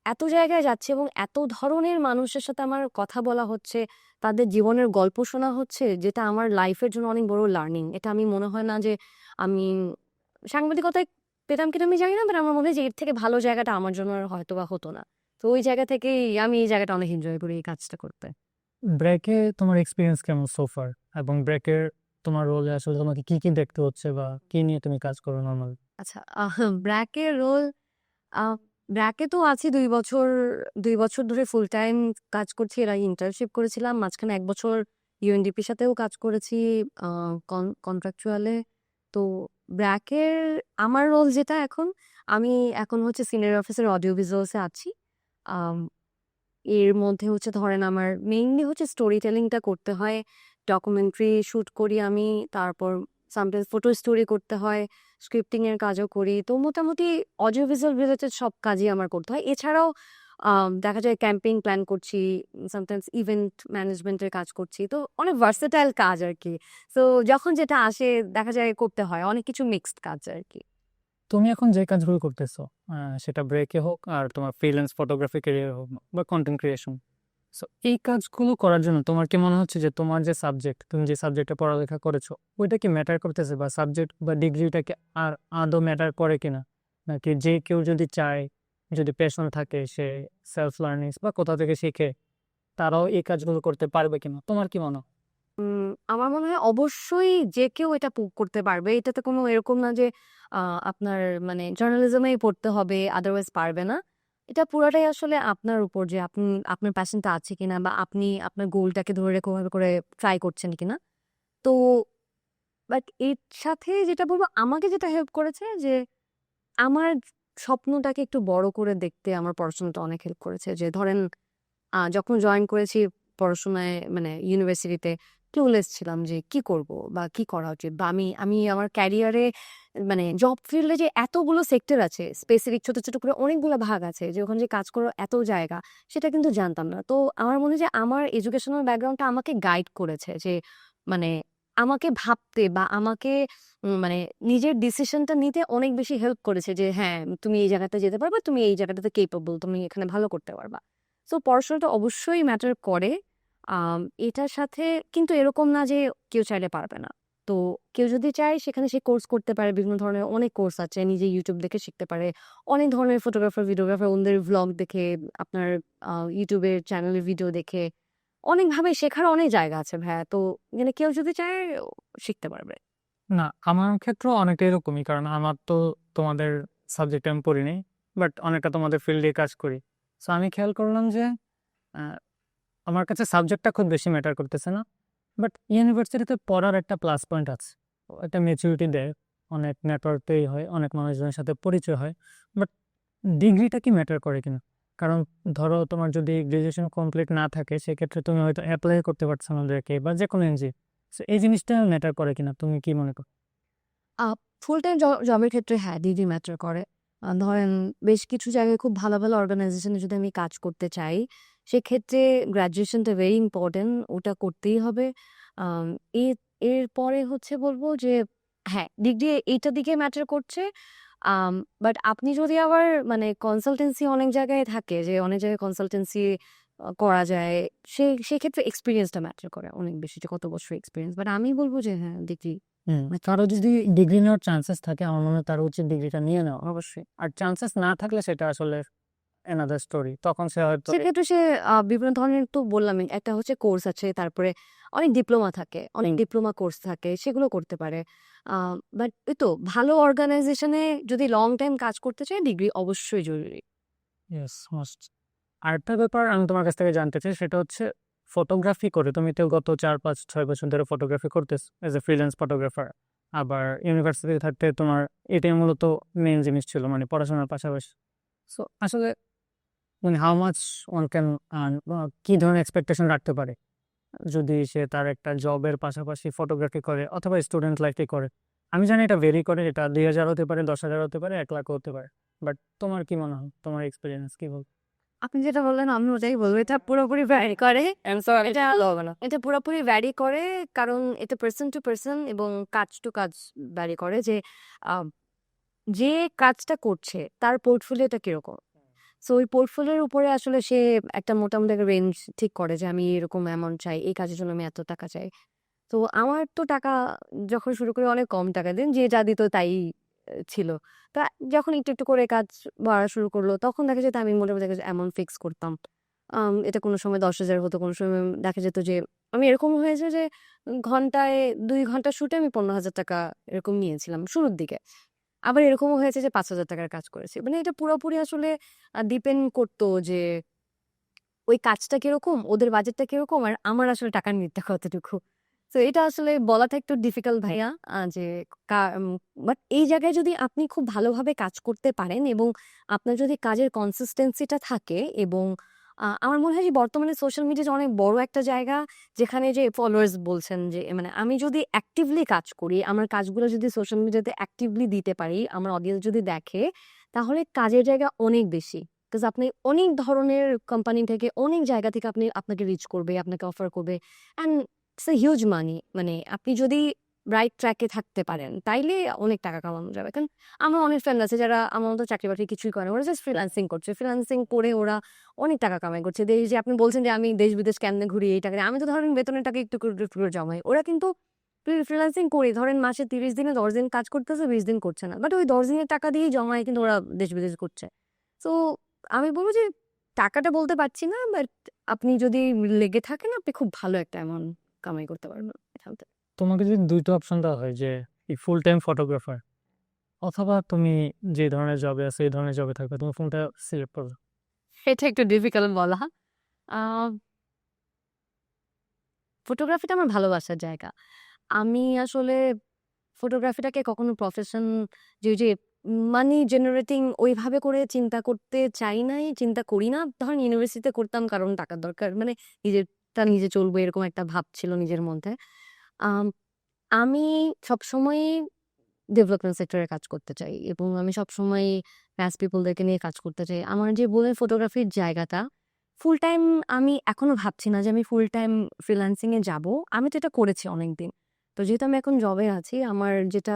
এত জায়গায় যাচ্ছি এবং এত ধরনের মানুষের সাথে আমার কথা বলা হচ্ছে, তাদের জীবনের গল্প শোনা হচ্ছে, যেটা আমার লাইফের জন্য অনেক বড় লার্নিং। এটা আমি মনে হয় না যে আমি সাংবাদিকতায় পেতাম কিনা আমি জানি না, বাট আমার মনে হয় যে এর থেকে ভালো জায়গাটা আমার জন্য আর হয়তোবা হতো না। তো ওই জায়গা থেকেই আমি এই জায়গাটা অনেক এনজয় করি এই কাজটা করতে। ব্রেকে তোমার এক্সপিরিয়েন্স কেমন সোফার, এবং ব্রেকের তোমার রোলে আসলে তোমাকে কি কি দেখতে হচ্ছে বা কি নিয়ে তুমি কাজ করো নর্মাল? আচ্ছা, ব্র্যাকের রোল আ ব্র্যাকে তো আছি ২ বছর, ২ বছর ধরে ফুল টাইম কাজ করছি। এর আগে ইন্টার্নশিপ করেছিলাম। মাঝখানে ১ বছর ইউএনডিপির সাথেও কাজ করেছি আ কন্ট্রাকচুয়াল এ। তো ব্র্যাকের আমার রোল যেটা এখন, আমি এখন হচ্ছে সিনিয়র অফিসার অডিও ভিজুয়ালস এ আছি। আম এর মধ্যে হচ্ছে ধরেন আমার মেইনলি হচ্ছে স্টোরি টেলিংটা করতে হয়। ডকুমেন্টারি শুট করি আমি। তারপর সামটাইমস ফটো স্টোরি করতে হয়। স্ক্রিপ্টিং এর কাজও করি। তো মোটামুটি অডিও ভিজুয়াল রিলেটেড সব কাজই আমার করতে হয়। এছাড়াও দেখা যায় ক্যাম্পেইন প্ল্যান করছি। সামটাইমস ইভেন্ট ম্যানেজমেন্ট এর কাজ করছি। তো অনেক ভার্সেটাইল কাজ আরকি। সো যখন যেটা আসে দেখা যায় করতে হয়। অনেক কিছু মিক্সড কাজ আরকি। তুমি এখন যে কাজগুলো করতেছো, সেটা ব্রেকে হোক আর তোমার ফ্রিল্যান্স ফটোগ্রাফি ক্যারিয়ার হোক বা কন্টেন্ট ক্রিয়েশন, সো এই কাজগুলো করার জন্য তোমার কি মনে হচ্ছে যে তোমার যে সাবজেক্ট, তুমি যে সাবজেক্টে পড়ালেখা করেছো ওইটা কি ম্যাটার করতেছে, বা সাবজেক্ট বা ডিগ্রিটা কি আর আদৌ ম্যাটার করে কিনা? নাকি যে কেউ যদি চায়, যদি প্যাশন থাকে, সে সেলফ লার্নিং বা কোথা থেকে শিখে তারাও এই কাজগুলো করতে পারবে কিনা, তোমার কি মনে হয়? আমার মনে হয় অবশ্যই যে কেউ এটা করতে পারবে। এটাতে কোনো এরকম না যে আ আপনার মানে জার্নালিজমেই পড়তে হবে, আদারওয়াইজ পারবে না। এটা পুরাটাই আসলে আপনার উপর যে আপনি আপনার প্যাশনটা আছে কিনা বা আপনি আপনার গোলটাকে ধরে রেখে ওভাবে করে ট্রাই করছেন কিনা। তো বাট এর সাথে যেটা বলব আমাকে যেটা হেল্প করেছে যে আমার স্বপ্নটাকে একটু বড় করে দেখতে আমার পড়াশোনাটা অনেক হেল্প করেছে। যে ধরেন যখন জয়েন করেছি পড়াশোনায় মানে ইউনিভার্সিটিতে ক্লুলেস ছিলাম যে কি করব বা কি করা উচিত বা আমি আমি আমার ক্যারিয়ারে মানে জব ফিল্ডে যে এতগুলো সেক্টর আছে, স্পেসিফিক ছোট ছোট করে অনেকগুলো ভাগ আছে যে ওখানে যে কাজ করার এত জায়গা, সেটা কিন্তু জানতাম না। তো আমার মনে হয় যে আমার এডুকেশনাল ব্যাকগ্রাউন্ডটা আমাকে গাইড করেছে যে মানে আমাকে ভাবতে বা আমাকে মানে নিজের ডিসিশনটা নিতে অনেক বেশি হেল্প করেছে যে হ্যাঁ তুমি এই জায়গাতে যেতে পারবা, তুমি এই জায়গাটাতে কেপেবল, তুমি এখানে ভালো করতে পারবা। সো পড়াশোনাটা অবশ্যই ম্যাটার করে। এটার সাথে কিন্তু এরকম না যে কেউ চাইলে পারবে না। তো কেউ যদি চায় সেখানে সে কোর্স করতে পারে, বিভিন্ন ধরনের অনেক কোর্স আছে, নিজে ইউটিউব দেখে শিখতে পারে, অনেক ধরনের ফটোগ্রাফার ভিডিওগ্রাফার ওদের ভ্লগ দেখে, আপনার ইউটিউবের চ্যানেলের ভিডিও দেখে অনেকভাবে শেখার অনেক জায়গা আছে ভাইয়া। তো মানে কেউ যদি চায় শিখতে পারবে। না, আমার ক্ষেত্রেও অনেকটা এরকমই, কারণ আমার তো তোমাদের সাবজেক্ট আমি পড়িনি, বাট অনেকটা তোমাদের ফিল্ডে কাজ করি। সো আমি খেয়াল করলাম যে আহ, আমার কাছে সাবজেক্টটা খুব বেশি ম্যাটার করতেছে না, বাট ইউনিভার্সিটিতে পড়ার একটা প্লাস পয়েন্ট আছে, একটা ম্যাচুরিটি দেয়, অনেক নেটওয়ার্ক তৈরি হয়, অনেক মানুষজনের সাথে পরিচয় হয়। বাট ডিগ্রিটা কি ম্যাটার করে কিনা, কারণ ধরো তোমার যদি গ্রাজুয়েশন কমপ্লিট না থাকে সেক্ষেত্রে তুমি হয়তো অ্যাপ্লাই করতে পারছো না ওদেরকে বা যে কোনো এনজিও। সো এই জিনিসটা ম্যাটার করে কিনা, তুমি কি মনে করো? ফুল টাইম জবের ক্ষেত্রে হ্যাঁ ডিগ্রি ম্যাটার করে। ধরেন বেশ কিছু জায়গায় খুব ভালো ভালো অর্গানাইজেশনে যদি আমি কাজ করতে চাই, সেক্ষেত্রে গ্র্যাজুয়েশনটা ভেরি ইম্পর্টেন্ট, ওটা করতেই হবে। আম, এর এরপরে হচ্ছে বলবো যে হ্যাঁ ডিগ্রি এইটার দিকে ম্যাটার করছে। বাট আপনি যদি আবার মানে কনসালটেন্সি অনেক জায়গায় থাকে, যে অনেক জায়গায় কনসালটেন্সি করা যায়, সেক্ষেত্রে এক্সপিরিয়েন্সটা ম্যাটার করে অনেক বেশি, যে কত বছর এক্সপিরিয়েন্স। বাট আমি বলবো যে হ্যাঁ ডিগ্রি কারো যদি ডিগ্রি নেওয়ার চান্সেস থাকে, আমার মনে হয় তার উচিত ডিগ্রিটা নিয়ে নেওয়া। অবশ্যই। আর চান্সেস না থাকলে সেটা আসলে অ্যানাদার স্টোরি, তখন সে হয়তো সেক্ষেত্রে সে বিভিন্ন ধরনের, তো বললামই একটা হচ্ছে কোর্স আছে, তারপরে অনেক ডিপ্লোমা থাকে, অনেক ডিপ্লোমা কোর্স থাকে, সেগুলো করতে পারে। বাট ওই তো ভালো অর্গানাইজেশনে যদি লং টাইম কাজ করতে চায় ডিগ্রি অবশ্যই জরুরি। Yes must. আরেকটা ব্যাপার আমি তোমার কাছ থেকে জানতে চাই, সেটা হচ্ছে ফটোগ্রাফি করে তুমি তো গত 4, 5, 6 বছর ধরে ফটোগ্রাফি করতেছ এজ এ ফ্রিল্যান্স ফটোগ্রাফার। আবার ইউনিভার্সিটি থাকতে তোমার এটাই মূলত মেইন জিনিস ছিল, মানে পড়াশোনার পাশাপাশি। সো আসলে মানে how much one can earn, কি ধরনের এক্সপেকটেশন রাখতে পারে যদি সে তার একটা জবের পাশাপাশি ফটোগ্রাফি করে অথবা স্টুডেন্ট লাইফে করে? আমি জানি এটা ভেরি করে, এটা 2,000 হতে পারে, 10,000 হতে পারে, 1 লাখ হতে পারে। বাট তোমার কি মনে হয়, তোমার এক্সপিরিয়েন্স কি বল? আপনি যেটা বললেন আমি ওটাই বলবো, এটা পুরোপুরি ভ্যারি করে। এটা এটা পুরোপুরি ভ্যারি করে, কারণ এটা পার্সন টু পার্সন এবং কাজ টু কাজ ভ্যারি করে, যে আহ, যে কাজটা করছে তার পোর্টফোলিওটা কিরকম। সো ওই পোর্টফোলিওর উপরে আসলে সে একটা মোটামুটি একটা রেঞ্জ ঠিক করে যে আমি এরকম অ্যামাউন্ট চাই, এই কাজের জন্য আমি এত টাকা চাই। তো আমার তো টাকা যখন শুরু করে অনেক কম টাকা দিন, যে যা দিত তাই ছিল। তা যখন একটু একটু করে কাজ বাড়া শুরু করলো, তখন দেখা যেত আমি মোটামুটি অ্যামাউন্ট ফিক্স করতাম। এটা কোনো সময় 10,000 হতো, কোনো সময় দেখা যেত যে আমি এরকম হয়েছে যে ঘন্টায় 2 ঘন্টা শুটে আমি 15,000 টাকা এরকম নিয়েছিলাম শুরুর দিকে। আবার এরকমও হয়েছে যে 5,000 টাকার কাজ করেছি। মানে এটা পুরোপুরি আসলে ডিপেন্ড করতো যে ওই কাজটা কিরকম, ওদের বাজেটটা কিরকম, আর আমার আসলে টাকার নিতে কতটুকু। তো এটা আসলে বলাটা একটু ডিফিকাল্ট ভাইয়া, যে বাট এই জায়গায় যদি আপনি খুব ভালোভাবে কাজ করতে পারেন এবং আপনার যদি কাজের কনসিস্টেন্সিটা থাকে, এবং আমার মনে হয় যে বর্তমানে সোশ্যাল মিডিয়াতে অনেক বড় একটা জায়গা, যেখানে যে ফলোয়ার্স বলছেন যে মানে আমি যদি অ্যাক্টিভলি কাজ করি, আমার কাজগুলো যদি সোশ্যাল মিডিয়াতে অ্যাক্টিভলি দিতে পারি, আমার অডিয়েন্স যদি দেখে, তাহলে কাজের জায়গা অনেক বেশি। বিকজ আপনি অনেক ধরনের কোম্পানি থেকে, অনেক জায়গা থেকে আপনাকে রিচ করবে, আপনাকে অফার করবে, অ্যান্ড ইটস এ হিউজ মানি। মানে আপনি যদি রাইট ট্র্যাকে থাকতে পারেন তাইলে অনেক টাকা কামানো যাবে। কারণ আমার অনেক ফ্রেন্ড আছে যারা আমার মতো চাকরি বাকরি কিছুই করে না, ওরা জাস্ট ফ্রিল্যান্সিং করছে, ফ্রিল্যান্সিং করে ওরা অনেক টাকা কামাই করছে। এই যে আপনি বলছেন যে আমি দেশ বিদেশ কেমনে ঘুরি এই টাকা দিয়ে, আমি তো ধরেন বেতনের টাকা একটু করে একটু করে জমাই, ওরা কিন্তু ফ্রিল্যান্সিং করে ধরেন মাসে 30 দিনে 10 দিন কাজ করতেছে, 20 দিন করছে না, বাট ওই 10 দিনের টাকা দিয়েই জমায় কিন্তু ওরা দেশ বিদেশ করছে। তো আমি বলবো যে টাকাটা বলতে পারছি না, বাট আপনি যদি লেগে থাকেন আপনি খুব ভালো একটা অ্যামাউন্ট কামাই করতে পারবেন এখান থেকে। তোমাকে যদি দুইটা অপশন দেওয়া হয় যে ফুল টাইম ফটোগ্রাফার অথবা তুমি যে ধরনের জবে আছো এই ধরনের জবে থাকবে, তুমি কোনটা সিলেক্ট করবে? এটা একটু ডিফিকাল্ট বলা। আহ ফটোগ্রাফিটা আমার ভালোবাসার জায়গা। আমি আসলে ফটোগ্রাফিটাকে কখনো প্রফেশন, যে ওই যে মানি জেনারেটিং ওইভাবে করে চিন্তা করতে চাই নাই, চিন্তা করি না। ধরেন ইউনিভার্সিটিতে করতাম কারণ টাকার দরকার, মানে নিজেরটা নিজে চলবো এরকম একটা ভাব ছিল নিজের মধ্যে। আম, আমি সবসময় ডেভেলপমেন্ট সেক্টরে কাজ করতে চাই এবং আমি সবসময় ফ্যাস পিপলদেরকে নিয়ে কাজ করতে চাই। আমার যে বলেন ফটোগ্রাফির জায়গাটা ফুল টাইম, আমি এখনো ভাবছি না যে আমি ফুল টাইম ফ্রিল্যান্সিং এ যাব। আমি তো এটা করেছি অনেকদিন। তো যেহেতু আমি এখন জবে আছি, আমার যেটা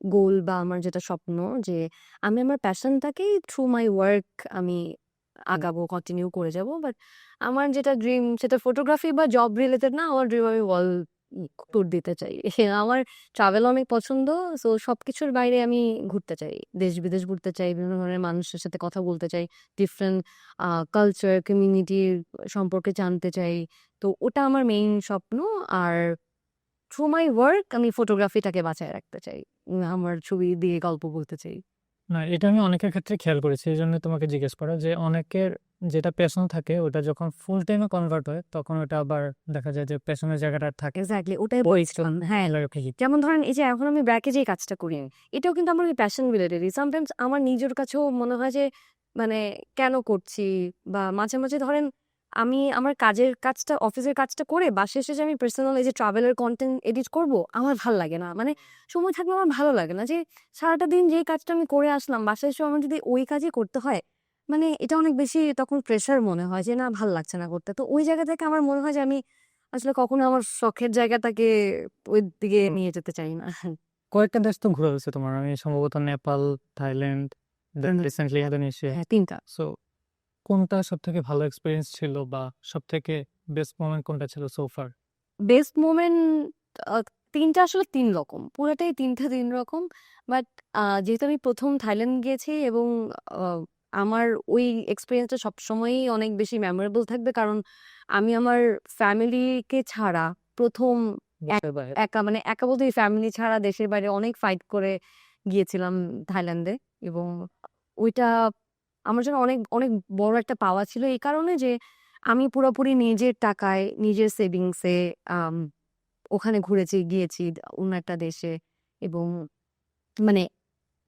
গোল বা আমার যেটা স্বপ্ন যে আমি আমার প্যাশনটাকেই থ্রু মাই ওয়ার্ক আমি আগাবো, কন্টিনিউ করে যাব। বাট আমার যেটা ড্রিম সেটা ফটোগ্রাফি বা জব রিলেটেড না। আমার ড্রিম আমি ওয়ার্ল্ড ট্যুর দিতে চাই। আমার ট্রাভেল অনেক পছন্দ। সো সবকিছুর বাইরে আমি ঘুরতে চাই। দেশ-বিদেশ ঘুরতে চাই। বিভিন্ন ধরনের মানুষের সাথে কথা বলতে চাই। ডিফারেন্ট কালচার, কমিউনিটির সম্পর্কে জানতে চাই। তো ওটা আমার মেইন স্বপ্ন। আর থ্রু মাই ওয়ার্ক আমি ফটোগ্রাফিটাকে বাঁচায় রাখতে চাই। আমার ছবি দিয়ে গল্প বলতে চাই। না, এটা আমি অনেকের ক্ষেত্রে খেয়াল করেছি। এইজন্য তোমাকে জিজ্ঞেস করা যে অনেকের যেটা প্যাশন থাকে ওটা যখন ফুল টাইমে কনভার্ট হয় তখন ওটা আবার দেখা যায় যে প্যাশনের জায়গাটা আর থাকে এক্সাক্টলি ওটাই বলছিলাম। হ্যাঁ, না। যেমন ধরেন এই যে এখন আমি ব্র্যাকে যে কাজটা করি, এটাও কিন্তু আমার ওই প্যাশন রিলেটেডই। সামটাইমস আমার নিজের কাছেও মনে হয় যে মানে কেন করছি? বা মাঝে, মাঝে ধরেন আমি আমার কাজটা অফিসের কাজটা করে বাসায় এসে যে আমি পার্সোনাল এই যে ট্রাভেলের কনটেন্ট এডিট করব, আমার ভাল লাগে না। মানে সময় থাকলে আমার ভালো লাগে না যে সারাটা দিন যেই কাজটা আমি করে আসলাম, বাসায় এসেও আমার যদি ওই কাজই করতে হয়, মানে এটা অনেক বেশি তখন প্রেশার মনে হয় যে না ভাল লাগছে না করতে। তো ওই জায়গা থেকে আমার মনে হয় যে আমি আসলে কখনো আমার শখের জায়গাটাকে ওই দিকে নিয়ে যেতে চাই না। কয়েকটা দেশ তো ঘোরা হয়েছে তোমার। আমি সম্ভবত Nepal, Thailand, then hmm. Recently Indonesia. হ্যাঁ, ৩ টা। সো কোনটা সবথেকে ভালো এক্সপেরিয়েন্স ছিল বা সবথেকে বেস্ট মোমেন্ট কোনটা ছিল সো ফার? বেস্ট মোমেন্ট আ ৩ টা আসলে ৩ রকম। পুরাটাই ৩ টা ৩ রকম। বাট যেহেতু আমি ১ম থাইল্যান্ড গিয়েছি এবং আ আমার ওই এক্সপেরিয়েন্সটা সবসময়ই অনেক বেশি মেমোরেবল থাকবে। কারণ আমি আমার ফ্যামিলিকে ছাড়া ১ম দেশের বাইরে। একা মানে একা বলতে ফ্যামিলি ছাড়া দেশের বাইরে অনেক ফাইট করে গিয়েছিলাম থাইল্যান্ডে। এবং ওইটা আমার জন্য অনেক, অনেক বড় একটা পাওয়া ছিল এই কারণে যে আমি পুরোপুরি নিজের টাকায়, নিজের সেভিংসে আম ওখানে গিয়েছি অন্য একটা দেশে। এবং মানে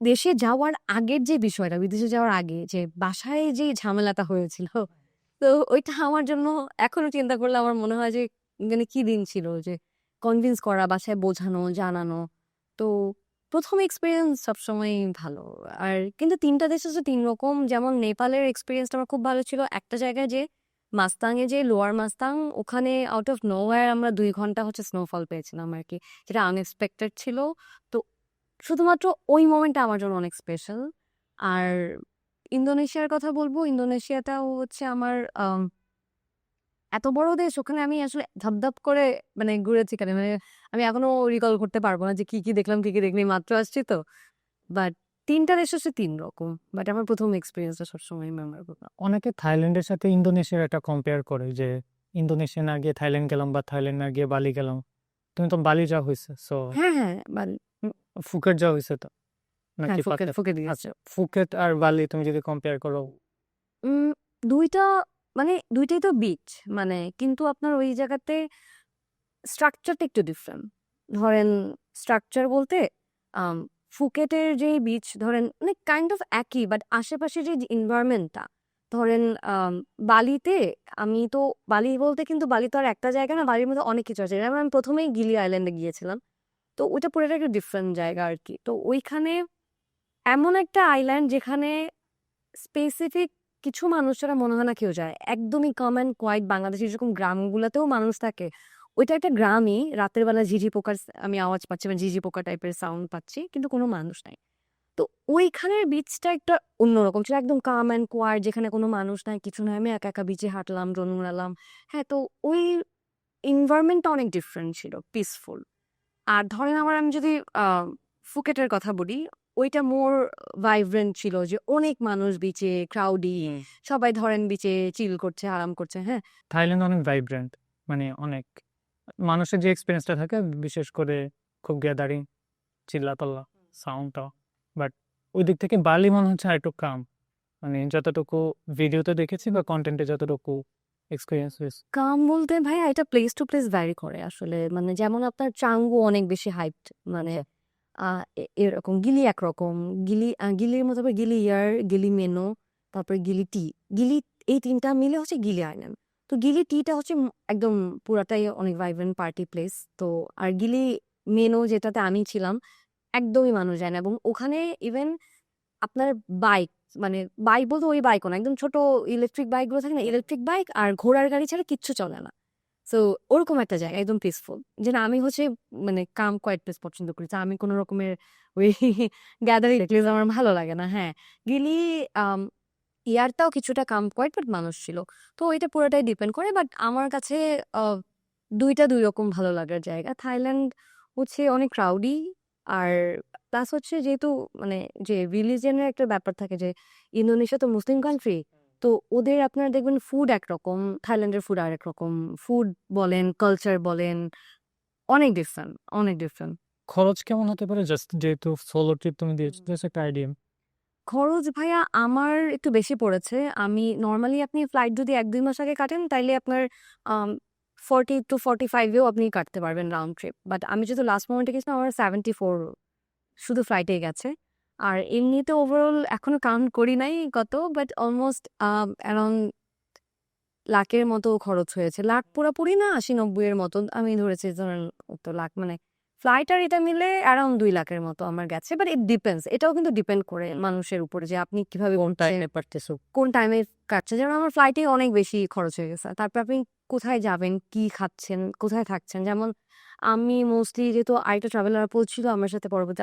দেশে যাওয়ার আগের যে বিষয়টা, বিদেশে যাওয়ার আগে যে বাসায় যে ঝামেলাটা হয়েছিল, তো ওইটা আমার জন্য এখনো চিন্তা করলে আমার মনে হয় যে মানে কি দিন ছিল যে কনভিন্স করা, বাসায় বোঝানো, জানানো। তো ১ম এক্সপেরিয়েন্স সবসময়ই ভালো। আর কিন্তু ৩ টা দেশ হচ্ছে ৩ রকম। যেমন নেপালের এক্সপেরিয়েন্সটা আমার খুব ভালো ছিল। একটা জায়গায় যে মাস্তাংয়ে যে লোয়ার মাস্তাং, ওখানে আউট অফ নোহোয়্যার আমরা ২ ঘন্টা হচ্ছে স্নোফল পেয়েছিলাম আরকি। যেটা আনএক্সপেক্টেড ছিল। তো শুধুমাত্র ওই মোমেন্টটা আমার জন্য অনেক স্পেশাল। আর ইন্দোনেশিয়ার কথা বলব, ইন্দোনেশিয়াটাও হচ্ছে আমার এত বড় দেশ, ওখানে আমি আসলে ধাপ করে মানে ঘুরেছি কেন মানে আমি এখনো রিকল করতে পারব না যে কি, কি দেখলাম, কি, কি দেখিনি। মাত্র আসছি তো। বাট ৩ টা দেশ হচ্ছে ৩ রকম। বাট আমার ১ম এক্সপেরিয়েন্সটা সবসময় মেমোরেবল। অনেকে থাইল্যান্ডের সাথে ইন্দোনেশিয়ার একটা কম্পেয়ার করে যে ইন্দোনেশিয়া না গিয়ে থাইল্যান্ড গেলাম বা থাইল্যান্ড না গিয়ে বালি গেলাম। তুমি তো বালি যাওয়া হয়েছে, সো হ্যাঁ, হ্যাঁ, ফুকেট যাওয়া হয়েছে তো হ্যাঁ, নাকি ফুকেট, পাতে? ফুকেট গিয়েছি। আচ্ছা, ফুকেট আর বালি তুমি যদি কম্পেয়ার করো। উম ২ টা মানে ২ টাই তো বিচ। মানে কিন্তু আপনার ওই জায়গাতে স্ট্রাকচারটা একটু ডিফারেন্ট। ধরেন স্ট্রাকচার বলতে আম ফুকেটের যেই বিচ ধরেন মানে কাইন্ড অফ একই বাট আশেপাশে যে এনভায়রনমেন্টটা ধরেন বালিতে আমি তো বালি বলতে কিন্তু বালি তো আর একটা জায়গা না, বালির মধ্যে অনেক কিছু আছে। যেমন আমি ১ম এই গিলি আইল্যান্ডে গিয়েছিলাম। তো ওইটা পুরোটা একটা ডিফারেন্ট জায়গা আরকি। তো ওইখানে এমন একটা আইল্যান্ড যেখানে স্পেসিফিক কিছু মানুষ ছাড়া মনে হয় না কেউ যায়। একদমই calm and quiet বাংলাদেশের যেরকম গ্রামগুলাতেও মানুষ থাকে, ওইটা একটা গ্রামই। রাতের বেলা ঝিঁঝি পোকার আমি আওয়াজ পাচ্ছি মানে ঝিঁঝি পোকা টাইপের সাউন্ড পাচ্ছি। কিন্তু কোনো মানুষ নাই। তো ওইখানের বিচটা একটা অন্যরকম ছিল। একদম calm and quiet যেখানে কোনো মানুষ নাই, কিছু নাই। আমি একা, একা বিচে হাঁটলাম, ড্রোন উড়ালাম। হ্যাঁ, তো ওই এনভায়রনমেন্টটা অনেক ডিফারেন্ট ছিল, পিসফুল। আর ধরেন আমি যদি আ ফুকেটের কথা বলি, ওইটা মোর ভাইব্রেন্ট ছিল যে অনেক মানুষ বিচে, ক্রাউডি। সবাই ধরেন বিচে চিল করছে, আরাম করছে, হ্যাঁ? থাইল্যান্ড অনেক ভাইব্রেন্ট, মানে অনেক মানুষের যে এক্সপিরিয়েন্সটা থাকে বিশেষ করে খুব গ্যাদারিং, চিল্লাপাল্লা, সাউন্ডটা। বাট ওই দিক থেকে বালি মনে হচ্ছে আর একটু কাম, মানে যতটুকু ভিডিওতে দেখেছি বা কন্টেন্টে যতটুকু এক্সপিরিয়েন্স হয়েছে। কাম বলতে ভাইয়া এটা প্লেস টু প্লেস ভ্যারি করে আসলে। মানে যেমন আপনার চাঙ্গু অনেক বেশি হাইপড। মানে আ এরকম গিলি একরকম। গিলির মতো আবার গিলি ইয়ার, গিলি মেনো, তারপরে গিলি টি। গিলি এই ৩ টা মিলে হচ্ছে গিলি আইল্যান্ড। তো গিলি টিটা হচ্ছে একদম পুরাটাই অনেক ভাইব্রেন্ট পার্টি প্লেস। তো আর গিলি মেনো যেটাতে আমি ছিলাম, একদমই মানুষ যায় না। এবং ওখানে ইভেন আপনার বাইক মানে বাইক বলতে ওই বাইকও না। একদম ছোট ইলেকট্রিক বাইকগুলো থাকে না? ইলেকট্রিক বাইক আর ঘোড়ার গাড়ি ছাড়া কিচ্ছু চলে না। সো ওরকম একটা জায়গা একদম পিসফুল। যে না আমি হচ্ছে মানে calm quiet প্লেস পছন্দ করি। তো আমি কোন রকমের ওই গ্যাদারিং প্লেস আমার ভালো লাগে না। হ্যাঁ, গেলি আম ইয়ারটাও কিছুটা calm quiet বাট মানুষ ছিল। তো এটা পুরোটাই ডিপেন্ড করে। বাট আমার কাছে আ ২ টা ২ রকম ভালো লাগার জায়গা। থাইল্যান্ড হচ্ছে অনেক ক্রাউডি আর প্লাস হচ্ছে যেহেতু মানে যে রিলিজিয়নের একটা ব্যাপার থাকে যে ইন্দোনেশিয়া তো মুসলিম কান্ট্রি। তো ওদের আপনারা দেখবেন ফুড একরকম, থাইল্যান্ডের ফুড আরেক রকম। ফুড বলেন, কালচার বলেন অনেক ডিফারেন্ট, অনেক ডিফারেন্ট। খরচ কেমন হতে পারে? জাস্ট যেহেতু সোলো ট্রিপ তুমি দিয়েছো, জাস্ট একটা আইডিয়া। খরচ ভাইয়া আমার একটু বেশি পড়েছে। আমি নরমালি আপনি ফ্লাইট যদি ১-২ মাস আগে কাটেন তাইলে আপনার আম 40 to 45 এও আপনি কাটতে পারবেন রাউন্ড ট্রিপ। বাট আমি যেহেতু লাস্ট মোমেন্টে গেছিলাম আমার 74 শুধু ফ্লাইটেই গেছে। আর এমনিতে ওভারঅল এখনো কাউন্ট করি নাই কত বাট অলমোস্ট অ্যারাউন্ড লাখের মতো খরচ হয়েছে। লাখ পুরাপুরি না ৮০-৯০ এর মতো আমি ধরেছি ধরেন তো লাখ মানে ফ্লাইট আর এটা মিলে অ্যারাউন্ড ২ লাখের মতো আমার গেছে। বাট ইট ডিপেন্ডস এটাও কিন্তু ডিপেন্ড করে মানুষের উপরে যে আপনি কিভাবে কোন করছেন, টাইমে পারতেছো? কোন টাইমে কাটছে। যেমন আমার ফ্লাইটে অনেক বেশি খরচ হয়ে গেছে। তারপর আপনি কোথায় যাবেন, কি খাচ্ছেন, কোথায় থাকছেন। যেমন আমি মোস্টলি যেহেতু আরেকটা ট্রাভেলার আপু ছিল আমার সাথে পরবর্তী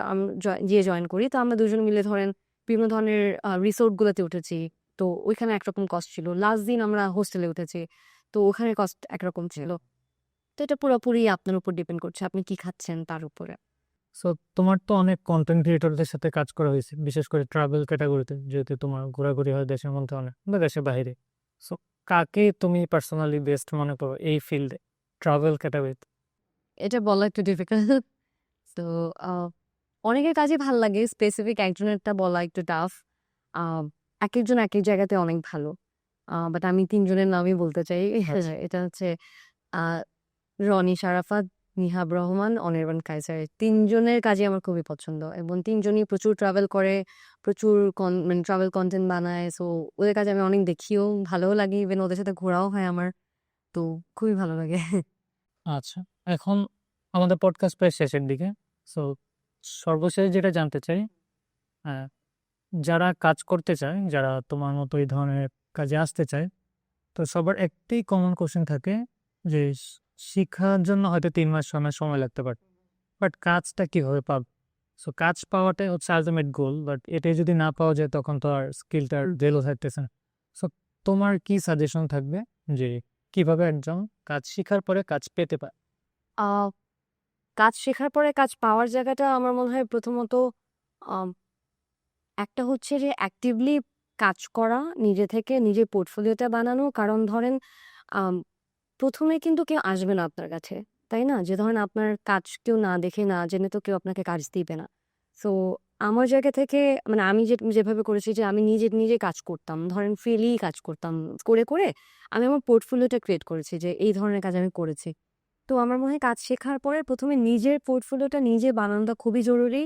গিয়ে জয়েন করি। তো আমরা ২ জন মিলে ধরেন বিভিন্ন ধরনের রিসোর্ট গুলোতে উঠেছি। তো ওইখানে একরকম কস্ট ছিল। লাস্ট দিন আমরা হোস্টেলে উঠেছি। তো ওখানে কস্ট একরকম ছিল। তো এটা পুরোপুরি আপনার উপর ডিপেন্ড করছে। আপনি কি খাচ্ছেন তার উপরে। সো তোমার তো অনেক কন্টেন্ট ক্রিয়েটরদের সাথে কাজ করা হয়েছে, বিশেষ করে ট্রাভেল ক্যাটাগরিতে, যেহেতু তোমার ঘোরাঘুরি হয় দেশের মধ্যে অনেক বা দেশের বাইরে। সো কাকে তুমি পার্সোনালি বেস্ট মনে করো এই ফিল্ডে, ট্রাভেল ক্যাটাগরিতে? এটা বলা একটু ডিফিকাল্ট। তো আ অনেকের কাজই ভাল লাগে। স্পেসিফিক একজনেরটা বলা একটু টাফ। আ একেকজন একেক জায়গাতে অনেক ভালো। বাট আমি ৩ জনের নামই বলতে চাই। আচ্ছা। এটা হচ্ছে আ রনি শারাফাত, নিহাব রহমান, অনির্বাণ কায়সার। ৩ জনের কাজই আমার খুবই পছন্দ এবং ৩ জনই প্রচুর ট্রাভেল করে, প্রচুর মানে ট্রাভেল কনটেন্ট বানায়। সো ওদের কাজ আমি অনেক দেখিও, ভালোও লাগে। ইভেন ওদের সাথে ঘোরাও হয় আমার। তো খুবই ভালো লাগে। আচ্ছা, এখন আমাদের পডকাস্ট প্রায় শেষের দিকে। সো সর্বশেষ যেটা জানতে চাই, আহ, যারা কাজ করতে চায়, যারা তোমার মতো এই ধরনের কাজে আসতে চায়, তো সবার একটাই কমন কোশ্চেন থাকে যে শিক্ষার জন্য হয়তো ৩ মাস ৬ মাস সময় লাগতে পারে, বাট কাজটা কিভাবে পাবে? সো কাজ পাওয়াটাই হচ্ছে আলটিমেট গোল, বাট এটাই যদি না পাওয়া যায় তখন তো আর স্কিলটার ভ্যালু থাকতেছে না। সো তোমার কি সাজেশন থাকবে যে কিভাবে একজন কাজ শেখার পরে কাজ পেতে পারে? আ কাজ শেখার পরে কাজ পাওয়ার জায়গাটা আমার মনে হয় প্রথমত আম একটা হচ্ছে যে অ্যাক্টিভলি কাজ করা, নিজে থেকে নিজের পোর্টফোলিওটা বানানো। কারণ ধরেন আম ১ম এ কিন্তু কেউ আসবে না আপনার কাছে। তাই না? যে ধরেন আপনার কাজ কেউ না দেখে না জেনে তো কেউ আপনাকে কাজ দিবে না। সো আমার জায়গা থেকে মানে আমি যেভাবে করেছি যে আমি নিজে কাজ করতাম। ধরেন ফ্রিলি কাজ করতাম। করে আমি আমার পোর্টফোলিওটা ক্রিয়েট করেছি যে এই ধরনের কাজ আমি করেছি। তো আমার মনে হয় কাজ শেখার পরে ১ম এ নিজের পোর্টফোলিওটা নিজে বানানোটা খুবই জরুরি।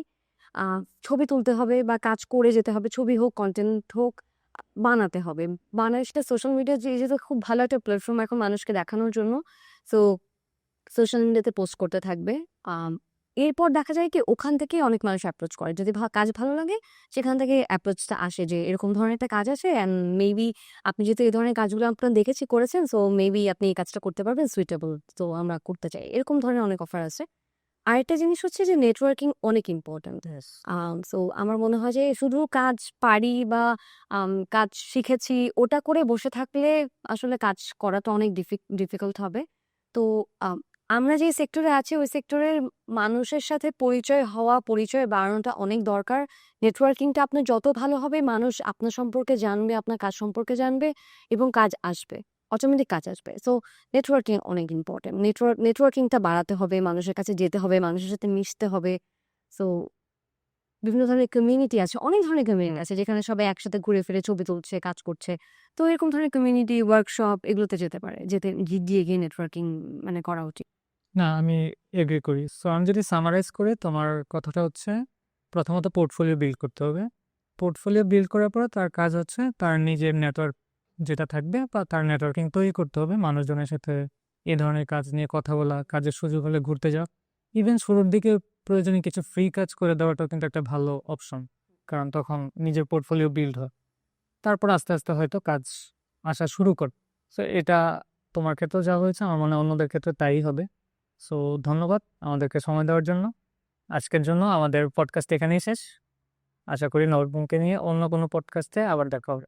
আ ছবি তুলতে হবে বা কাজ করে যেতে হবে। ছবি হোক, কনটেন্ট হোক, বানাতে হবে। বানায় সেটা সোশ্যাল মিডিয়া যেহেতু খুব ভালো একটা প্ল্যাটফর্ম এখন মানুষকে দেখানোর জন্য। সো সোশ্যাল মিডিয়াতে পোস্ট করতে থাকবে। আম এরপর দেখা যায় কি ওখান থেকেই অনেক মানুষ অ্যাপ্রোচ করে। যদি কাজ ভালো লাগে সেখান থেকে অ্যাপ্রোচটা আসে যে এরকম ধরনের একটা কাজ আছে অ্যান্ড মেবি আপনি যেহেতু এই ধরনের কাজগুলো আপনার দেখেছি করেছেন সো মেবি আপনি এই কাজটা করতে পারবেন সুইটেবল। তো আমরা করতে চাই। এরকম ধরনের অনেক অফার আছে। আরেকটা জিনিস হচ্ছে যে নেটওয়ার্কিং অনেক ইম্পোর্টেন্ট। Yes. সো আমার মনে হয় যে শুধু কাজ পারি বা কাজ শিখেছি ওটা করে বসে থাকলে আসলে কাজ করাটা অনেক ডিফিকাল্ট হবে। তো আম আমরা যে সেক্টরে আছি ওই সেক্টরের মানুষের সাথে পরিচয় হওয়া, পরিচয় বাড়ানোটা অনেক দরকার। নেটওয়ার্কিংটা আপনার যত ভালো হবে মানুষ আপনার সম্পর্কে জানবে, আপনার কাজ সম্পর্কে জানবে এবং কাজ আসবে। অটোমেটিক কাজ আসবে। সো নেটওয়ার্কিং অনেক ইম্পোর্টেন্ট। নেটওয়ার্কিংটা বাড়াতে হবে, মানুষের কাছে যেতে হবে, মানুষের সাথে মিশতে হবে। সো বিভিন্ন ধরনের কমিউনিটি আছে, অনেক ধরনের কমিউনিটি আছে যেখানে সবাই একসাথে ঘুরে ফিরে ছবি তুলছে, কাজ করছে। তো এরকম ধরনের কমিউনিটি, ওয়ার্কশপ এগুলোতে যেতে পারে। গিয়ে নেটওয়ার্কিং মানে করা উচিত। না, আমি এগ্রি করি। সো আমি যদি সামারাইজ করি, তোমার কথাটা হচ্ছে প্রথমত পোর্টফোলিও বিল্ড করতে হবে। পোর্টফোলিও বিল্ড করার পরে তার কাজ হচ্ছে তার নিজের নেটওয়ার্ক যেটা থাকবে বা তার নেটওয়ার্কিং তৈরি করতে হবে, মানুষজনের সাথে এ ধরনের কাজ নিয়ে কথা বলা, কাজের সুযোগ হলে ঘুরতে যাওয়া। ইভেন শুরুর দিকে প্রয়োজনে কিছু ফ্রি কাজ করে দেওয়াটাও কিন্তু একটা ভালো অপশন, কারণ তখন নিজের পোর্টফোলিও বিল্ড হয়। তারপর আস্তে আস্তে হয়তো কাজ আসা শুরু কর। সো এটা তোমার ক্ষেত্রেও যা হয়েছে আমার মনে হয় অন্যদের ক্ষেত্রে তাই হবে। সো ধন্যবাদ আমাদেরকে সময় দেওয়ার জন্য। আজকের জন্য আমাদের পডকাস্ট এখানেই শেষ। আশা করি নবমকে নিয়ে অন্য কোনো পডকাস্টে আবার দেখা হবে।